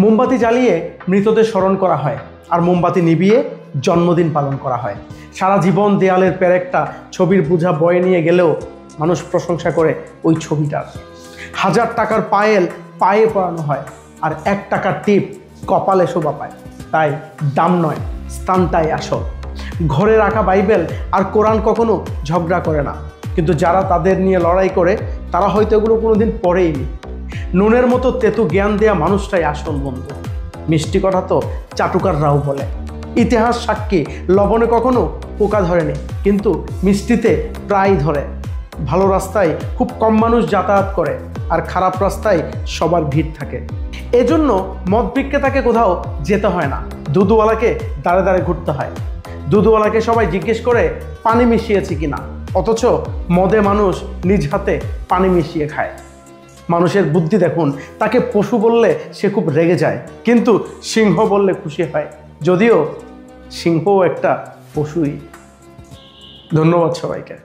মোমবাতি জ্বালিয়ে মৃতদের স্মরণ করা হয়, আর মোমবাতি নিভিয়ে জন্মদিন পালন করা হয়। সারা জীবন দেয়ালের পেরেকটা ছবির বোঝা বয়ে নিয়ে গেলেও মানুষ প্রশংসা করে ওই ছবিটার। 1000 টাকার পায়েল পায়ে পরানো হয়, আর 1 টাকার টিপ কপালে শোভা পায়। তাই দাম নয়, স্থানটাই আসল। ঘরে রাখা বাইবেল আর কোরআন কখনো ঝগড়া করে না, কিন্তু যারা তাদের নিয়ে লড়াই করে তারা হয়তো এগুলো কোনোদিন পড়েইনি। নুনের মতো তেতো জ্ঞান দেয়া মানুষটাই আসল বন্ধু। মিষ্টি কথা তো চাটুকাররাও বলে। ইতিহাস সাক্ষী, লবণে কখনো পোকা ধরেনি, কিন্তু মিষ্টিতে প্রায় ধরে। ভালো রাস্তায় খুব কম মানুষ যাতায়াত করে, আর খারাপ রাস্তায় সবার ভিড় থাকে। এজন্য মদ বিক্রেতাকে কোথাও যেতে হয় না, দুধওয়ালাকে দাঁড়ে দাঁড়ে ঘুরতে হয়। দুধওয়ালাকে সবাই জিজ্ঞেস করে পানি মিশিয়েছি কিনা, অথচ মদে মানুষ নিজ হাতে পানি মিশিয়ে খায়। মানুষের বুদ্ধি দেখুন, তাকে পশু বললে সে খুব রেগে যায়, কিন্তু সিংহ বললে খুশি হয়, যদিও সিংহও একটা পশুই। ধন্যবাদ সবাইকে।